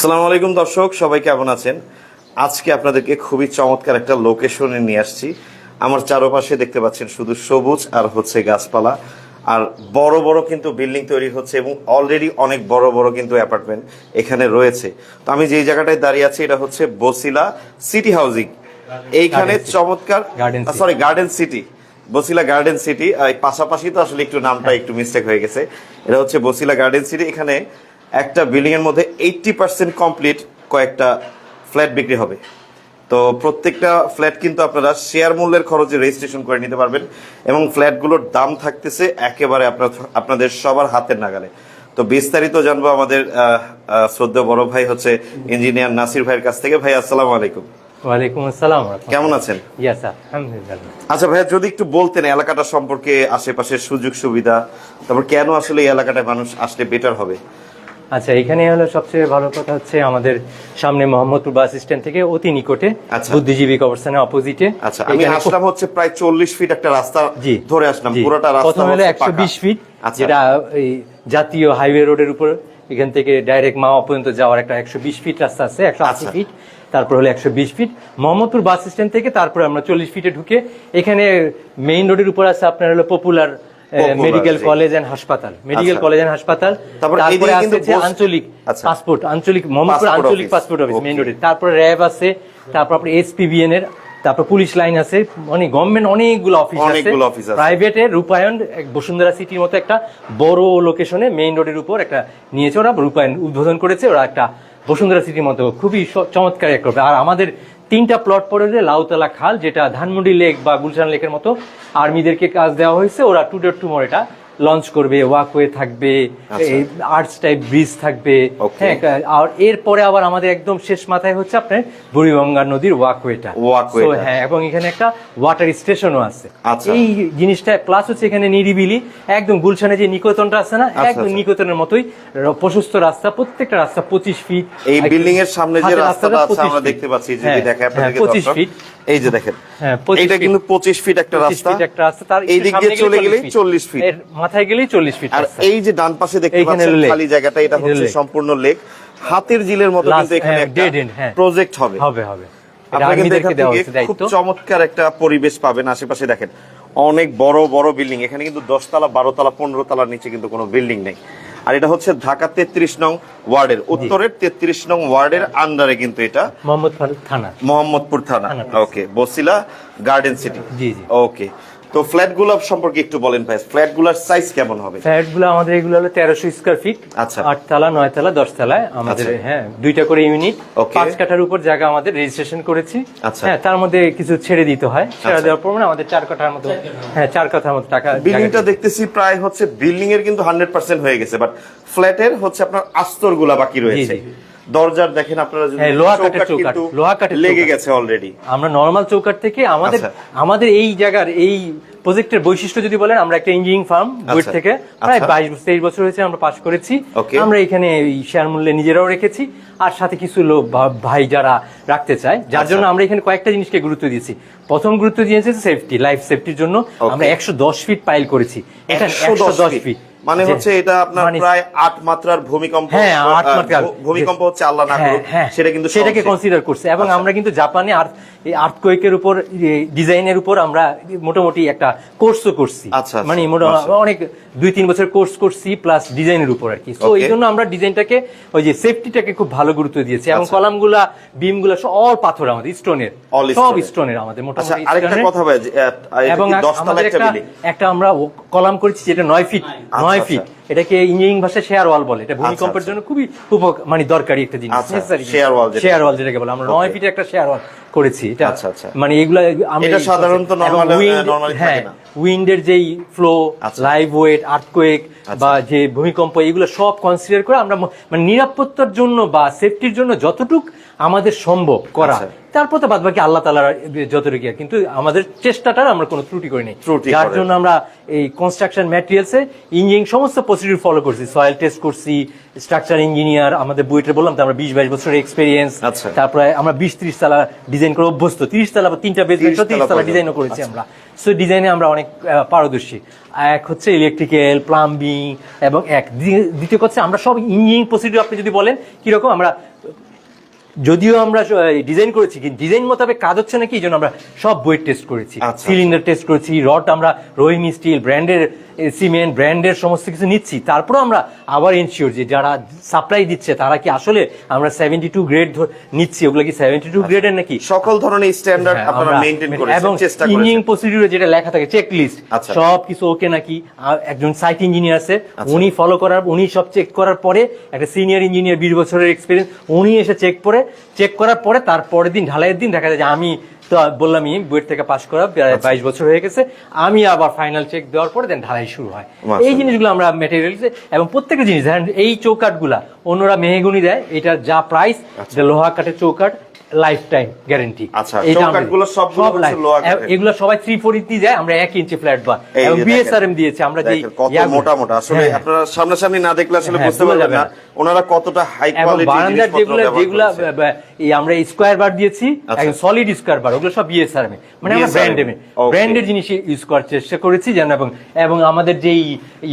আসসালামু আলাইকুম দর্শক, সবাই কেমন আছেন? আজকে আপনাদেরকে খুবই চমৎকার একটা লোকেশনে নিয়ে আসছি। আমার চারপাশে দেখতে পাচ্ছেন শুধু সবুজ আর হচ্ছে গাছপালা, আর বড় বড় কিন্তু বিল্ডিং তৈরি হচ্ছে এবং অলরেডি অনেক বড় বড় কিন্তু অ্যাপার্টমেন্ট এখানে রয়েছে। তো আমি যেই জায়গাটায় দাঁড়িয়ে আছি এটা হচ্ছে বছিলা সিটি হাউজিং। এইখানে চমৎকার garden city, Bochila garden city. পাশাপাশি তো আসলে একটু নামটা একটু মিস্টেক হয়ে গেছে। এটা হচ্ছে বছিলা গার্ডেন সিটি। এখানে একটা বিল্ডিং এর মধ্যে 80% কমপ্লিট কয়েকটা ফ্ল্যাট বিক্রি হবে। তো প্রত্যেকটা ফ্ল্যাট কিন্তু আপনারা শেয়ার মূল্যের খরচে রেজিস্ট্রেশন করে নিতে পারবেন এবং ফ্ল্যাটগুলোর দাম থাকতেছে একেবারে আপনাদের সবার হাতের নাগালে। তো বিস্তারিত জানবো আমাদের শ্রদ্ধেয় বড় ভাই হচ্ছে ইঞ্জিনিয়ার নাসির ভাইয়ের কাছ থেকে। ভাই আসসালামু আলাইকুম। ওয়ালাইকুম আসসালাম। কেমন আছেন? ইয়েস স্যার, আলহামদুলিল্লাহ। আচ্ছা ভাইয়া, যদি একটু বলতেন এলাকাটা সম্পর্কে, আশেপাশের সুযোগ সুবিধা, তারপর কেন আসলে এই এলাকাটায় মানুষ আসলে বেটার হবে। আচ্ছা, এখানে হলো সবচেয়ে ভালো কথা হচ্ছে আমাদের সামনে মোহাম্মদপুর বাস স্ট্যান্ড থেকে অতি নিকটে, বুদ্ধিজীবী কবরস্থানের অপোজিটে। আচ্ছা, আমি আসলাম হচ্ছে প্রায় 40 ফিট একটা রাস্তা ধরে আসলাম, পুরোটা রাস্তা প্রথম হলো 120 ফিট, যেটা এই জাতীয় হাইওয়ে রোডের উপর, এখান থেকে ডাইরেক্ট মাওয়া পর্যন্ত যাওয়ার একটা 120 ফিট রাস্তা আছে, 180 ফিট। তারপর হলো 120 ফিট মোহাম্মদপুর বাস স্ট্যান্ড থেকে। তারপরে আমরা 40 ফিটে ঢুকে এখানে মেইন রোডের উপর আছে আপনার হলো পপুলার মেডিকেল কলেজ এন্ড হাসপাতাল, মেডিকেল কলেজ এন্ড হাসপাতাল। তারপরে আছে আঞ্চলিক পাসপোর্ট, মোহাম্মদপুর আঞ্চলিক পাসপোর্ট অফিস মেইন রোডে। তারপরে র্যাব আছে, তারপর আপনার এসপিবিএন এর, তারপর পুলিশ লাইন আছে, মানে গভর্নমেন্ট অনেকগুলো অফিস আছে, প্রাইভেটের রূপায়ণ বসুন্ধরা সিটির মতো একটা বড় লোকেশনে মেইন রোডের উপর একটা নিয়েছে ওরা, রূপায়ণ উদ্বোধন করেছে ওরা, একটা বসুন্ধরা সিটির মতো খুবই চমৎকার একটা। আর আমাদের 3টা প্লট পড়ে যে লাউতলা খাল, যেটা ধানমন্ডি লেক বা গুলশান লেকের মতো আর্মিদেরকে কাজ দেওয়া হয়েছে। ওরা টুডে টুমোর এটা লঞ্চ করবে, ওয়াকওয়ে থাকবে, আর্টস টাইপ ব্রিজ থাকবে। হ্যাঁ, আর এরপরে আবার আমাদের একদম শেষ মাথায় হচ্ছে আপনার বুড়িগঙ্গা নদীর ওয়াকওয়েটা। হ্যাঁ, এবং এখানে একটা ওয়াটার স্টেশনও আছে। এই জিনিসটা প্লাস হচ্ছে এখানে নিরিবিলি, একদম গুলশানে যে নিকেতনটা আছে না, একদম নিকেতনের মতোই প্রশস্ত রাস্তা, প্রত্যেকটা রাস্তা 25 ফিট। এই বিল্ডিং এর সামনে যে রাস্তাটা আছে আমরা দেখতে পাচ্ছি, যদি দেখেন আপনাদেরকে 25 ফিট, এই যে দেখেন, এটা কিন্তু 25 ফিট একটা রাস্তা, তার এই দিক দিয়ে চলে গেলেই 40 ফিট, এর মাথায় গেলেই 40 ফিট। আর এই যে ডান পাশে দেখতে পাচ্ছেন খালি জায়গাটা, এটা হচ্ছে সম্পূর্ণ লেক, হাতির ঝিলের মতো কিন্তু এখানে একটা প্রজেক্ট হবে। আপনারা কিন্তু এখান থেকে খুব চমৎকার একটা পরিবেশ পাবেন। আশেপাশে দেখেন অনেক বড় বড় বিল্ডিং, এখানে কিন্তু 10 তলা 12 তলা 15 তলার নিচে কিন্তু কোনো বিল্ডিং নেই। আর এটা হচ্ছে ঢাকা 33 নং ওয়ার্ডের, উত্তরের 33 নং ওয়ার্ডের আন্ডারে কিন্তু এটা মোহাম্মদপুর থানা। ওকে, বছিলা গার্ডেন সিটি। ওকে, তো ফ্ল্যাটগুলো সম্পর্কে একটু বলেন ভাই, ফ্ল্যাটগুলোর সাইজ কেমন হবে? ফ্ল্যাটগুলো আমাদের এগুলো হলো 1300 স্কয়ার ফিট। আচ্ছা, 8 তলা 9 তলা 10 তলায় আমাদের। হ্যাঁ, 2টা করে ইউনিট, 5 কাঠার উপর জায়গা আমাদের রেজিস্ট্রেশন করেছি। হ্যাঁ, তার মধ্যে কিছু ছেড়ে দিতে হয়, ছেড়ে দেওয়ার পর মানে আমাদের 4 কাঠার মতো, হ্যাঁ 4 কাঠার মতো টাকা। বিল্ডিংটা দেখতেছি প্রায় হচ্ছে বিল্ডিং এর কিন্তু 100% হয়ে গেছে, বাট ফ্ল্যাটের হচ্ছে আপনার আস্তরগুলা বাকি রয়েছে। দরজার দেখেন আপনারা, লোহা কাঠের লেগে গেছে অলরেডি। আমরা নরমাল চৌকাঠ থেকে আমাদের এই জায়গার এই প্রজেক্টের বৈশিষ্ট্য যদি বলেন, আমরা একটা ইঞ্জিনিয়ারিং ফার্ম বুয়েট থেকে প্রায় 22-23 বছর হয়েছে আমরা পাশ করেছি। আমরা এখানে শেয়ার মূল্যে নিজেরাও রেখেছি, আর সাথে কিছু লোক ভাই যারা রাখতে চায়, যার জন্য আমরা এখানে কয়েকটা জিনিসকে গুরুত্ব দিয়েছি। প্রথম গুরুত্ব দিয়েছে সেফটি, লাইফ সেফটির জন্য আমরা 110 ফিট পাইল করেছি। এটা 110 ফিট মানে হচ্ছে এটা আপনার প্রায় 8 মাত্রার ভূমিকম্প। হ্যাঁ, 8 মাত্রার ভূমিকম্প হচ্ছে আল্লাহ না করুক, সেটাকে কনসিডার করছে। এবং আমরা কিন্তু জাপানে আর্থকোয়েকের উপর ডিজাইনের উপর আমরা মোটামুটি একটা কোর্সও করছি, মানে অনেক 2-3 বছর কোর্স করছি প্লাস ডিজাইনের উপর আর কি। তো এই জন্য আমরা ডিজাইনটাকে, ওই যে সেফটিটাকে খুব ভালো গুরুত্ব দিয়েছি। এবং কলামগুলা বিমগুলা অল পাথর, আমাদের স্টোনের, সব স্টোনের আমাদের মোটামুটি। আরেকটা কথা ভাই, এবং আমাদের একটা আমরা কলাম করেছি যেটা 9 ফিট। এটাকে ইঞ্জিনিয়ারিং ভাষায় শেয়ার ওয়াল বলে। এটা ভূমিকম্পের জন্য খুবই মানে দরকারি একটা জিনিস, শেয়ার ওয়াল যেটাকে বলে। আমরা 9 ফিটে একটা শেয়ার ওয়াল করেছি। এটা মানে এগুলা আমরা সাধারণত উইন্ডের যেই ফ্লো, লাইভ ওয়েট, আর্থকোয়েক বা যে ভূমিকম্প, এগুলো সব কনসিডার করে আমরা মানে নিরাপত্তার জন্য বা সেফটির জন্য যতটুক আমাদের সম্ভব করা, তারপর তো বাদ বাকি আল্লাহ তাআলার যতটুকু, কিন্তু আমাদের চেষ্টাটার আমরা কোনো ত্রুটি করিনি, ত্রুটি যার করেনি। জন্য আমরা এই কনস্ট্রাকশন ম্যাটেরিয়ালসে ইঞ্জিনিয়ারিং সমস্ত প্রসিডিউর ফলো করছি, সয়েল টেস্ট করছি, স্ট্রাকচার ইঞ্জিনিয়ার আমাদের বইটা বললাম তো আমরা 20-22 বছরের এক্সপেরিয়েন্স। আচ্ছা। তারপরে আমরা 20-30 তালা ডিজাইন করে অভ্যস্ত, 30 তালা বা 3টা বেসমেন্ট 30 তালা পর্যন্ত। ডিজাইনও করেছি আমরা। সো ডিজাইনে আমরা অনেক পারদর্শী। এক হচ্ছে ইলেকট্রিক্যাল, প্লাম্বিং, এবং দ্বিতীয় হচ্ছে আমরা সব ইঞ্জিনিয়ারিং প্রসিডিউর আপনি যদি বলেন কিরকম, আমরা যদিও আমরা ডিজাইন করেছি কিন্তু ডিজাইন মোতাবেক কাজ হচ্ছে নাকি, এই জন্য আমরা সব বই টেস্ট করেছি, আচ্ছা। সিলিন্ডার টেস্ট করেছি, রড আমরা রোহিণী স্টিল ব্র্যান্ডের, সিমেন্ট ব্র্যান্ডের সমস্ত কিছু নিচ্ছি। তারপরে আমরা আবার এনশিওর যে যারা সাপ্লাই দিচ্ছে তারা কি আসলে আমরা 72 গ্রেড নিচ্ছি, ওগুলো কি 72 গ্রেডের নাকি, সকল ধরনের স্ট্যান্ডার্ড হ্যাঁ, আপনারা আমরা মেইনটেইন এবং করেছেন, চেষ্টা করেছেন। ইঞ্জিনিয়ারিং প্রসিডিউরে যেটা লেখা থাকে চেক লিস্ট, আচ্ছা। সব কিছু ওকে নাকি, একজন সাইট ইঞ্জিনিয়ার আছে, উনি ফলো করার, উনি সব চেক করার পরে একটা সিনিয়র ইঞ্জিনিয়ার 20 বছরের এক্সপিরিয়েন্স, উনি এসে চেক করার পরে তারপরের দিন ঢালাইয়ের দিন দেখা যায় যে আমি তো বললামই বুয়েট থেকে পাস করা 22 বছর হয়ে গেছে, আমি আবার ফাইনাল চেক দেওয়ার পরে দেন ঢালাই শুরু হয়। এই জিনিসগুলো আমরা মেটেরিয়াল এবং প্রত্যেকটা জিনিস, এই চৌকাঠগুলা অন্যরা মেহগুনি দেয়, এটা যা প্রাইস, লোহা কাঠের চৌকাঠ লাইফ টাইম গ্যারান্টি। আচ্ছা, চৌকাঠগুলো সবগুলো হচ্ছে লোহা কাঠের। এগুলো সবাই 340 যায়, আমরা 1 ইঞ্চি ফ্ল্যাট বা এই এবং যে বিএসআরএম দিয়েছি আমরা, যে দেখেন কত মোটা মোটা, আসলে হ্যাঁ। আপনারা সামনাসামনি না দেখলে আসলে হ্যাঁ, বুঝতে বোঝা পারবেন যাবে না না। ওনারা কতটা হাই এবং কোয়ালিটি বারান্দার যেগুলা এই আমরা স্কোয়ার বার দিয়েছি, আচ্ছা। একদম সলিড স্কোয়ার বার, ওগুলো সব বিএসআরএম, মানে আমরা BSRM, okay. ব্র্যান্ডের জিনিস ইউজ করার চেষ্টা করেছি যেন, এবং আমাদের যেই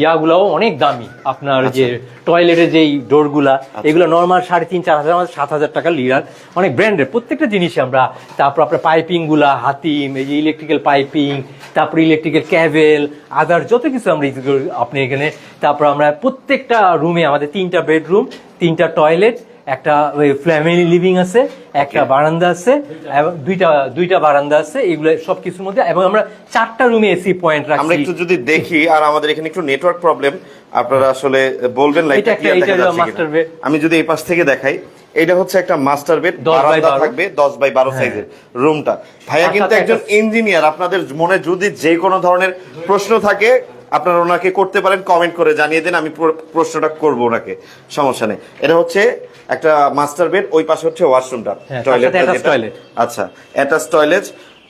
ইয়াগুলাও অনেক দামি, আপনার যে টয়লেটের যেই ডোরগুলা, এগুলো নর্মাল 3,500-4,000, আমাদের 7,000 টাকা লিটার, অনেক ব্র্যান্ডের প্রত্যেকটা জিনিস আমরা। তারপর আপনার পাইপিং গুলা হাতিম, এই যে ইলেকট্রিক্যাল পাইপিং, তারপর ইলেকট্রিক্যাল ক্যাবেল, আদার যত কিছু আমরা আপনি এখানে। তারপর আমরা প্রত্যেকটা রুমে আমাদের 3টা বেডরুম, 3টা টয়লেট, একটা ফ্যামিলি লিভিং আছে, একটা বারান্দা আছে, এবং দুইটা বারান্দা আছে, এগুলো সবকিছুর মধ্যে। এবং আমরা 4টা রুমে এসি পয়েন্ট রাখছি। আমরা একটু যদি দেখি, আর আমাদের এখানে একটু নেটওয়ার্ক প্রবলেম, আপনারা আসলে বলবেন লাইট এটা একটা মাস্টার বেড। আমি যদি এই পাশ থেকে দেখাই, এটা হচ্ছে একটা মাস্টার বেড, 10 by বারান্দা 12 থাকবে 10 বাই 12 সাইজের রুমটা। ভাইয়া তার কিন্তু সাথে একজন ইঞ্জিনিয়ার, আপনাদের মনে যদি যে কোনো ধরনের প্রশ্ন থাকে আপনারা ওনাকে করতে পারেন, কমেন্ট করে জানিয়ে দেন, আমি প্রশ্নটা করব ওনাকে, সমস্যা নেই। এটা হচ্ছে একটা মাস্টার বেড, ওই পাশে হচ্ছে ওয়াশরুমটা, টয়লেট। আচ্ছা, অ্যাটাচ টয়লেট,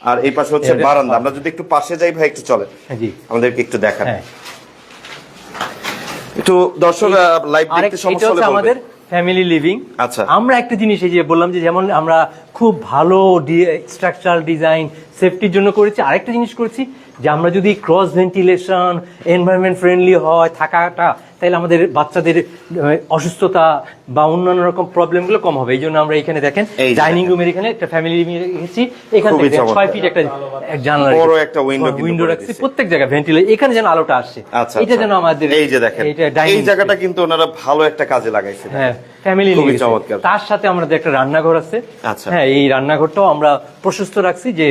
আর এই পাশে হচ্ছে বারান্দা। আমরা যদি একটু পাশে যাই ভাই, একটু চলেন, জি আমাদেরকে একটু দেখান। হ্যাঁ। একটু দর্শক লাইভ দেখতে সমস্যা হলে বলবেন। আমাদের ফ্যামিলি লিভিং। আচ্ছা। আমরা একটা জিনিস এই যে বললাম যে যেমন আমরা খুব ভালো স্ট্রাকচারাল ডিজাইন সেফটির জন্য করেছি, আরেকটা জিনিস করেছি যে আমরা যদি ক্রস ভেন্টিলেশন, এনভায়রনমেন্ট ফ্রেন্ডলি হয় থাকাটা, তাহলে আমাদের বাচ্চাদের অসুস্থতা বা অন্যান্য রকম প্রবলেমগুলো কম হবে। এই জন্য আমরা এখানে দেখেন ডাইনিং রুমের এখানে একটা ফ্যামিলি লিভিং রেখেছি, এখানে 6 ফিট একটা জানলা, বড় একটা উইন্ডো রাখছি, প্রত্যেক জায়গায় ভেন্টিলেশন, এখানে যেন আলোটা আসে। আচ্ছা, এটা যেন আমাদের এই যে দেখেন, এই জায়গাটা কিন্তু ওনারা ভালো একটা কাজে লাগাইছে। হ্যাঁ, ফ্যামিলি খুবই চমৎকার। তার সাথে আমাদের একটা রান্নাঘর আছে। আচ্ছা। হ্যাঁ, এই রান্নাঘরটাও আমরা প্রশস্ত রাখছি, যে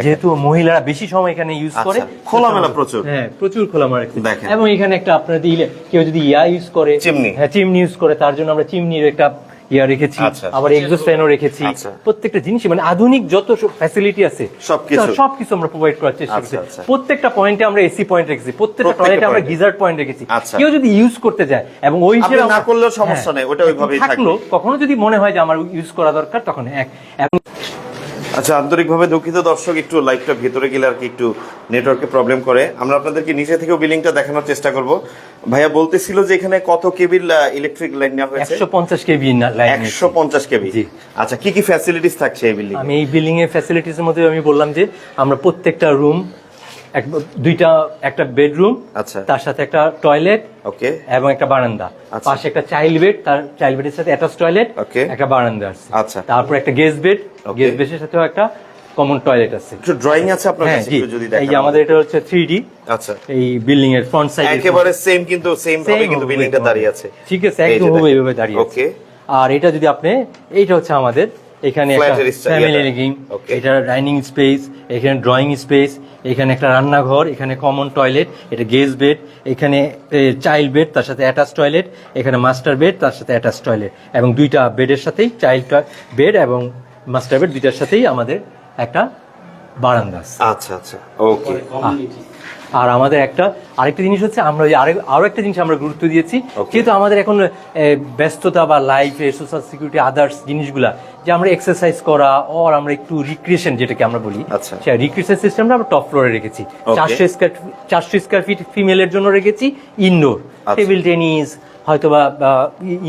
যেহেতু মহিলারা বেশি সময় এখানে ইউজ করে, খোলামেলা প্রচুর। হ্যাঁ, প্রচুর খোলামেলা রাখছি। দেখেন। এবং এখানে একটা আপনার কেউ যদি ইউজ করে, চিমনি, হ্যাঁ চিমনি ইউজ করে, তার জন্য আমরা চিমনির একটা রেখেছি, আবার এক্সস্ট ফ্যানও রেখেছি। প্রত্যেকটা জিনিস মানে আধুনিক যত ফ্যাসিলিটি আছে সবকিছু আমরা প্রোভাইড করার চেষ্টা করছি। প্রত্যেকটা পয়েন্টে আমরা এসি পয়েন্ট রেখেছি, প্রত্যেকটা টয়লেটে আমরা গিজার পয়েন্ট রেখেছি। কেউ যদি ইউজ করতে যায় এবং ওই হিসেবে না করলেও সমস্যা নেই, ওটা ওইভাবেই থাকলো। কখনো যদি মনে হয় যে আমার ইউজ করা দরকার, তখন আচ্ছা, আন্তরিকভাবে দুঃখিত দর্শক, একটু লাইভটা ভেতরে গেলে আর কি একটু নেটওয়ার্কে প্রবলেম করে। আমরা আপনাদেরকে নিচে থেকেও বিলিংটা দেখানোর চেষ্টা করব। ভাইয়া বলতেছিল যে এখানে কত কেবির ইলেকট্রিক লাইন নেওয়া হয়েছে? 150 কেভি লাইন। 150 কেবি। আচ্ছা, কি কি ফ্যাসিলিটিস থাকছে এই বিল্ডিং? আমি এই বিল্ডিং এর ফ্যাসিলিটিস এর মধ্যে আমি বললাম যে আমরা প্রত্যেকটা রুম, একটা বেডরুম, আচ্ছা, তার সাথে একটা টয়লেট, ওকে, এবং একটা বারান্দা, পাশে একটা চাইল্ড বেড, তার চাইল্ড বেডের সাথে অ্যাটাচ টয়লেট, একটা বারান্দা আছে। আচ্ছা, তারপর একটা গেস্ট বেড, গেস্ট বেডের সাথেও একটা কমন টয়লেট আছে। একটু ড্রয়িং আছে আপনার কাছে, একটু যদি দেখান। এই যে আমাদের এটা হচ্ছে 3D। আচ্ছা, এই বিল্ডিং এর ফ্রন্ট সাইড একেবারে সেম, কিন্তু সেম ভাবে কিন্তু বিল্ডিংটা দাঁড়িয়ে আছে। ঠিক আছে, একদম এইভাবে দাঁড়িয়ে আছে। ওকে। আর এটা যদি আপনি, এইটা হচ্ছে আমাদের এখানে একটা ফ্যামিলি লিভিং, এটা ডাইনিং স্পেস, এখানে ড্রয়িং স্পেস, এখানে একটা রান্নাঘর, এখানে কমন টয়লেট, এটা গেস্ট বেড, এখানে চাইল্ড বেড, তার সাথে অ্যাটাচ টয়লেট, এখানে মাস্টার বেড, তার সাথে অ্যাটাচ টয়লেট, এবং দুইটা বেডের সাথেই চাইল্ড বেড এবং মাস্টার বেড দুইটার সাথেই আমাদের একটা বারান্দা আছে। আচ্ছা আচ্ছা, ওকে। আর আমাদের আরেকটা জিনিস হচ্ছে আমরা আরো একটা জিনিস আমরা গুরুত্ব দিয়েছি, Okay. যেহেতু আমাদের এখন ব্যস্ততা বা লাইফে সোশ্যাল সিকিউরিটি আদার্স জিনিসগুলা, যে আমরা এক্সারসাইজ করা আর আমরা একটু রিক্রিয়েশন যেটাকে আমরা বলি, আচ্ছা। সেই রিক্রিয়েশন সিস্টেমটা আমরা টপ ফ্লোরে রেখেছি। 400 স্কয়ার ফিট ফিমেলের জন্য রেখেছি ইনডোর, টেবিল টেনিস হয়তোবা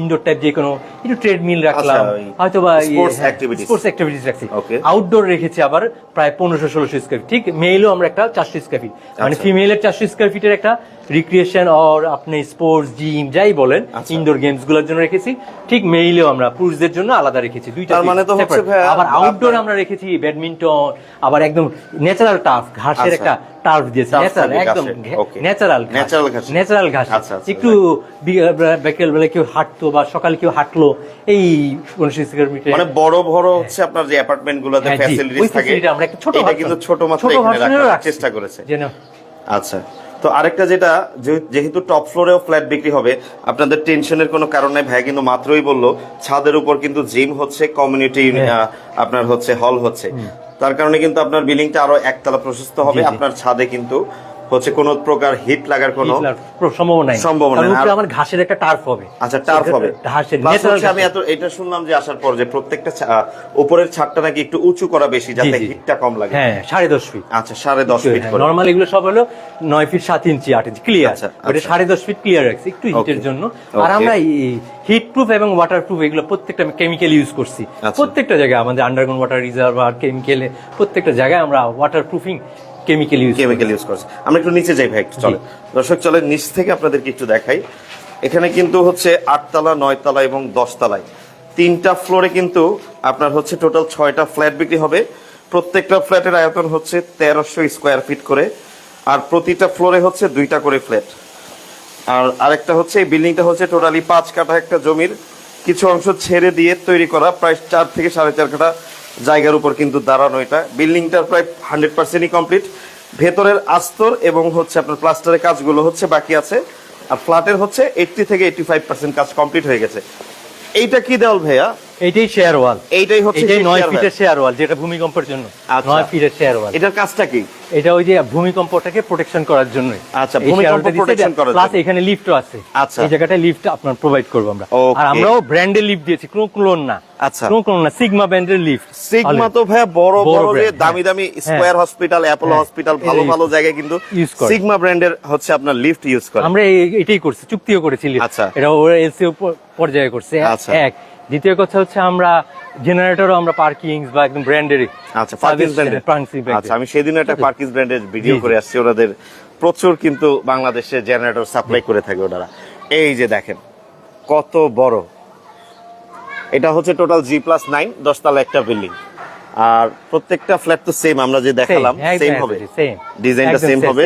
ইনডোর টাইপ যে কোনো একটু ট্রেডমিল রাখলাম, আচ্ছা, ওই হয়তোবা sports activities. স্পোর্টস অ্যাক্টিভিটিস রাখছি। Okay. আউটডোর রেখেছি আবার প্রায় 1500-1600 স্কয়ার ফিট। ঠিক মেইলও আমরা একটা 400 স্কয়ার ফিট, মানে ফিমেলের 400 স্কয়ার ফিটের একটা রিক্রিয়েশন আর আপনি স্পোর্টস জিম যাই বলেন ইনডোর গেমস গুলোর জন্য রেখেছি। ঠিক মেইলেও আমরা পুরুষদের জন্য আলাদা রেখেছি দুইটা। তার মানে তো হচ্ছে separate। আবার আউটডোর আমরা রেখেছি ব্যাডমিন্টন, আবার একদম ন্যাচারাল টার্ফ, ঘাসের একটা টার্ফ দিয়েছি, Turf ন্যাচারাল থাকে একদম ঘাসের। Okay. ন্যাচারাল ন্যাচারাল ঘাস। আচ্ছা, আচ্ছা, একটু বিকেল বেলা কেউ হাঁটতো বা সকালে কেউ হাঁটলো এই 1500 স্কয়ার ফিটে, মানে বড় বড় হচ্ছে আপনার যে অ্যাপার্টমেন্ট গুলোতে হ্যাঁ, জি, ফ্যাসিলিটিস ওই থাকে, facility আমরা একটা ছোট এটা version- কিন্তু ছোট মাত্রায় ছোট এখানে version-এও রাখার রাখছি। চেষ্টা করেছে। যেন আচ্ছা, তো আরেকটা যেটা যেহেতু টপ ফ্লোরেও ফ্ল্যাট বিক্রি হবে, আপনাদের টেনশনের কোনো কারণ নাই। ভাই কিন্তু মাত্রই বললো ছাদের উপর কিন্তু জিম হচ্ছে, কমিউনিটি আপনার হচ্ছে হল হচ্ছে, তার কারণে কিন্তু আপনার বিল্ডিংটা আরো একতলা প্রশস্ত হবে। জি, জি। আপনার ছাদে কিন্তু হচ্ছে কোনো প্রকার হিট লাগার কোনো সম্ভাবনা নাই। সম্ভাবনা কারণ নাই। উপরে আমার ঘাসের একটা টার্ফ হবে। আচ্ছা, টার্ফ হবে। ঘাসের Plus ন্যাচারাল হচ্ছে আমি এটা শুনলাম যে আসার পর যে প্রত্যেকটা উপরের ছাদটা নাকি একটু উঁচু করা বেশি, যাতে জি, জি। হিটটা কম লাগে। হ্যাঁ 10.5 ফিট। আচ্ছা, 10.5 ফিট করে। নরমাল এগুলো সব হলো 9 ফিট 7 ইঞ্চি 8 ইঞ্চি ক্লিয়ার। আচ্ছা, ওটা আচ্ছা। 10.5 ফিট ক্লিয়ার রাখছি একটু হিটের জন্য। আর আমরা হিট প্রুফ এবং ওয়াটার প্রুফ এগুলো প্রত্যেকটা কেমিক্যাল ইউজ করছি। আচ্ছা। প্রত্যেকটা জায়গায় আমাদের আন্ডারগ্রাউন্ড ওয়াটার রিজার্ভার কেমিক্যালে প্রত্যেকটা জায়গায় আমরা ওয়াটার প্রুফিং কেমিক্যাল ইউজ করছে। আমরা একটু নিচে যাই ভাই, একটু চলে দর্শক, চলে নিচ থেকে আপনাদেরকে একটু দেখাই। এখানে কিন্তু হচ্ছে 8 তলা 9 তলা এবং 10 তলায় 3টা ফ্লোরে কিন্তু আপনার হচ্ছে টোটাল 6টা ফ্ল্যাট বিক্রি হবে। প্রত্যেকটা ফ্ল্যাটের আয়তন হচ্ছে 1300 স্কোয়ার ফিট করে, আর প্রতিটা ফ্লোরে হচ্ছে 2টা করে ফ্ল্যাট। আর আরেকটা হচ্ছে এই বিল্ডিংটা হচ্ছে টোটালি 5 কাঠা একটা জমির কিছু অংশ ছেড়ে দিয়ে তৈরি করা, প্রায় 4 থেকে 4.5 কাঠা জায়গার উপর কিন্তু দাঁড়ানো। এটা বিল্ডিংটার প্রায় 100%ই কমপ্লিট। ভেতরের আস্তর এবং হচ্ছে আপনার প্লাস্টারের কাজগুলো হচ্ছে বাকি আছে, আর ফ্ল্যাটের হচ্ছে 80 থেকে 85% কাজ কমপ্লিট হয়ে গেছে। এইটা কি দেওয়াল ভাইয়া? এইটাই শেয়ার ওয়াল। এইটাই হচ্ছে এটাই 9 shear ফিটের wall। শেয়ার ওয়াল, যেটা ভূমিকম্পের জন্য। আচ্ছা। 9 ফিটের শেয়ার ওয়াল। এটার কাজটা কি? এটা ওই যে ভূমিকম্পটাকে প্রোটেকশন করার জন্য। আচ্ছা, ভূমিকম্প protection করার প্লাস জন্য। এখানে লিফটও আছে। আচ্ছা। এই জায়গাটায় লিফট আপনার প্রোভাইড করব আমরা। Okay. আর আমরাও ব্র্যান্ডের লিফট দিয়েছি, কোনো ক্লোন না। আচ্ছা। কোনো ক্লোন না, সিগমা ব্র্যান্ডের লিফট। সিগমা তো ভাইয়া বড় বড় বড় যে brand, দামি দামি স্কয়ার হসপিটাল, অ্যাপোলো হসপিটাল, ভালো ভালো জায়গায় কিন্তু use করে। সিগমা ব্র্যান্ডের হচ্ছে আপনার লিফট ইউজ করে। আমরা এটাই করছি, চুক্তিও করেছি লিফট। আচ্ছা। এটা ওরা এলসিও পর্যায়ে করছে। আচ্ছা। এক দ্বিতীয় কথা হচ্ছে আমরা জেনারেটরও আমরা পার্কিংস বা একদম ব্র্যান্ডেরই। আচ্ছা, পার্কিস ব্র্যান্ডের। আচ্ছা, আমি সেদিনও একটা পার্কিস ব্র্যান্ডের ভিডিও জি, জি। করে আসছি। ওনাদের প্রচুর কিন্তু বাংলাদেশে জেনারেটর সাপ্লাই করে থাকে ওনারা। এই যে দেখেন কত বড়, এটা হচ্ছে টোটাল G+9 10 তলা একটা বিল্ডিং। আর প্রত্যেকটা ফ্ল্যাট তো সেম, আমরা যে দেখালাম সেম হবে, ডিজাইনটা সেম হবে।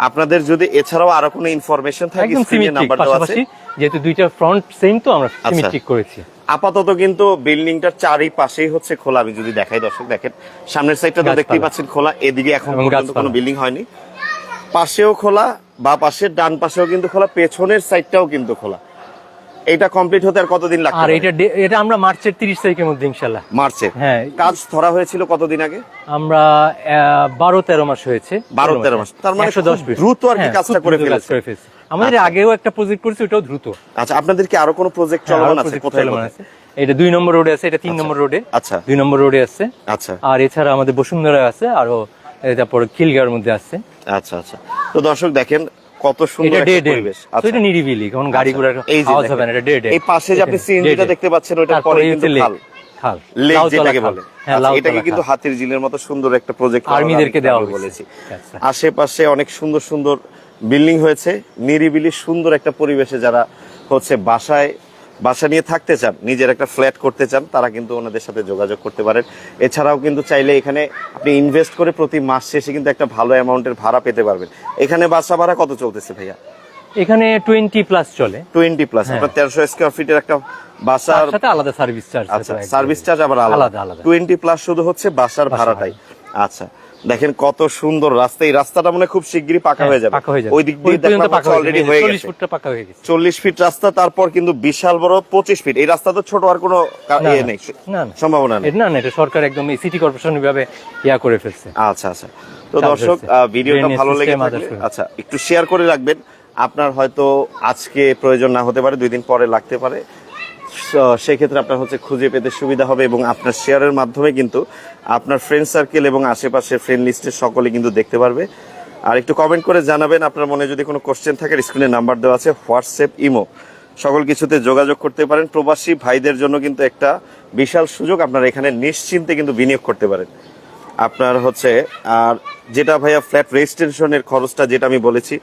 আপনাদের যদি এছাড়াও আরো কোনো ইনফরমেশন থাকে একদম স্ক্রিনে সিমেট্রিক, নাম্বার দেওয়া আছে। পাশাপাশি যেহেতু দুইটা ফ্রন্ট সেম, তো আমরা সিমেট্রিক করেছি। আপাতত কিন্তু বিল্ডিংটার চারিপাশেই হচ্ছে খোলা। আমি যদি দেখাই দর্শক, দেখেন সামনের সাইডটা তো দেখতেই পাচ্ছেন খোলা, এদিকে এখন এবং পর্যন্ত কোনো গাছপালা। বিল্ডিং হয়নি। পাশেও খোলা, বা পাশের ডান পাশেও কিন্তু খোলা, পেছনের সাইডটাও কিন্তু খোলা। এটা কমপ্লিট হতে আর কতদিন লাগবে? আর এটা আমরা মার্চের 30 তারিখের মধ্যে ইনশাআল্লাহ। মার্চে। হ্যাঁ। কাজ ধরা হয়েছিল কতদিন আগে? আমরা 12-13 মাস হয়েছে। 12-13 মাস। তার মানে 110 খুব দ্রুত আর কি কাজটা করে ফেলেছে। আমাদের আগেও একটা প্রজেক্ট করেছি, ওটাও দ্রুত। আচ্ছা, আপনাদের কি আরো কোনো প্রজেক্ট চলমান আছে? কোথায় আছে? এটা 2 নম্বর রোডে আছে, এটা 3 নম্বর রোডে। আচ্ছা। 2 নম্বর রোডে আছে। আচ্ছা আর এছাড়া আমাদের বসুন্ধরা আছে, আরো তারপর খিলগাঁওর মধ্যে আছে। আচ্ছা আচ্ছা। তো দর্শক দেখেন কত সুন্দর এটা একটা ডেড পরিবেশ। তো এটা নিরিবিলি, কারণ গাড়িগুলোর এই যে আওয়াজ দেখেন, হবে না, এটা ডেড। এই পাশে যে আপনি সিএনজিটা দেখতে পাচ্ছেন, ওটার পরে কিন্তু খাল, খাল লেক লাউতলা যেটাকে খাল। বলে। হ্যাঁ, আচ্ছা, লাউতলা এটাকে কিন্তু খাল। হাতির ঝিলের মতো সুন্দর একটা প্রজেক্ট আর্মিদেরকে দেওয়া হয়েছে। বলেছি। আচ্ছা। আশেপাশে অনেক সুন্দর সুন্দর বিল্ডিং হয়েছে, নিরিবিলি সুন্দর একটা পরিবেশে যারা হচ্ছে বাসা নিয়ে থাকতে চান, নিজের একটা ফ্ল্যাট করতে চান, তারা কিন্তু ওনাদের সাথে যোগাযোগ করতে পারেন। এছাড়াও কিন্তু চাইলে এখানে আপনি ইনভেস্ট করে প্রতি মাস শেষে কিন্তু একটা ভালো অ্যামাউন্টের ভাড়া পেতে পারবেন। এখানে বাসা ভাড়া কত চলতেছে ভাইয়া? এখানে 20+ চলে। 20+। আপনার 1300 স্কয়ার ফিটের একটা বাসার তার সাথে আলাদা সার্ভিস চার্জ। আচ্ছা, সার্ভিস চার্জ আবার আলাদা। 20+ শুধু হচ্ছে বাসার ভাড়াটাই। আচ্ছা, দেখেন কত সুন্দর রাস্তা, এই রাস্তাটা মনে হয় খুব শিগগিরই পাকা হয়ে যাবে। পাকা হয়ে যাবে। ওই দিক দিয়ে দেখলাম অলরেডি হয়ে 40 গেছে। ফুটটা পাকা হয়ে গেছে। 40 ফিট রাস্তা, তারপর কিন্তু বিশাল বড় 25 ফিট। এই রাস্তা তো ছোট আর কোনো ইয়ে নেই, না সম্ভাবনা নেই। না এটা সরকার একদম সিটি কর্পোরেশন ভাবে ইয়া করে ফেলছে। আচ্ছা আচ্ছা, তো দর্শক ভিডিওটা ভালো লেগে থাকলে আচ্ছা একটু শেয়ার করে রাখবেন। আপনার হয়তো আজকে প্রয়োজন না হতে পারে, 2 দিন পরে লাগতে পারে, সেক্ষেত্রে আপনার হচ্ছে খুঁজে পেতে সুবিধা হবে এবং আপনার শেয়ারের মাধ্যমে কিন্তু আপনার ফ্রেন্ড সার্কেল এবং আশেপাশের ফ্রেন্ড লিস্টের সকলে কিন্তু দেখতে পারবে। আর একটু কমেন্ট করে জানাবেন আপনার মনে যদি কোনো কোশ্চেন থাকে, স্ক্রিনে নাম্বার দেওয়া আছে, হোয়াটসঅ্যাপ, ইমো সকল কিছুতে যোগাযোগ করতে পারেন। প্রবাসী ভাইদের জন্য কিন্তু একটা বিশাল সুযোগ, আপনারা এখানে নিশ্চিন্তে কিন্তু বিনিয়োগ করতে পারেন। আপনার হচ্ছে আর যেটা ভাইয়া ফ্ল্যাট রেজিস্ট্রেশনের খরচটা যেটা আমি বলেছি,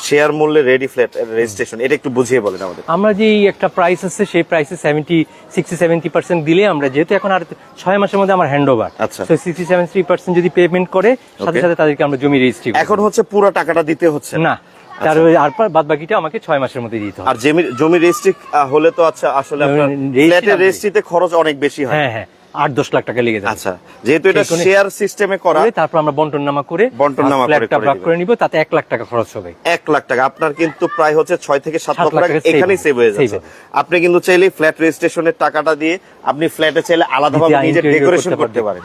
শেয়ার মূল্যে রেডি ফ্ল্যাট রেজিস্ট্রেশন, এটা একটু বুঝিয়ে বলেন আমাদের। আমরা যে একটা প্রাইস আছে সেই প্রাইসে 60-70% দিলে আমরা, যেহেতু এখন আর 6 মাসের মধ্যে আমার হ্যান্ড ওভার, আচ্ছা। তো 60-70% যদি পেমেন্ট করে সাথে সাথে তাদেরকে আমরা জমি রেজিস্ট্রি এখন হচ্ছে পুরো টাকাটা দিতে হচ্ছে না, তার আর বাদ বাকিটা আমাকে 6 মাসের মধ্যে দিতে হবে। আর জমি রেজিস্ট্রি হলে তো আচ্ছা আসলে আপনার ফ্ল্যাটের রেজিস্ট্রিতে খরচ অনেক বেশি হয়। হ্যাঁ 8-10 লাখ টাকা লেগে যাবে। আচ্ছা, যেহেতু এটা শেয়ার সিস্টেমে করা, তারপর আমরা বন্টননামা করে ফ্ল্যাটটা ভাগ করে নিব, তাতে 1 লাখ টাকা খরচ হবে। 1 লাখ টাকা আপনার কিন্তু প্রায় হচ্ছে 6 থেকে 7 লাখ টাকা save এখানেই সেভ হয়ে যাচ্ছে। আপনি কিন্তু চাইলে ফ্ল্যাট রেজিস্ট্রেশনের টাকাটা দিয়ে আপনি ফ্ল্যাটে চাইলে আলাদাভাবে নিজে ডেকোরেশন করতে পারেন।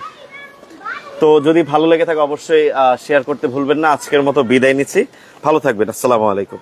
তো যদি ভালো লেগে থাকে অবশ্যই শেয়ার করতে ভুলবেন না। আজকের মতো বিদায় নিচ্ছি, ভালো থাকবেন, আসসালামু আলাইকুম।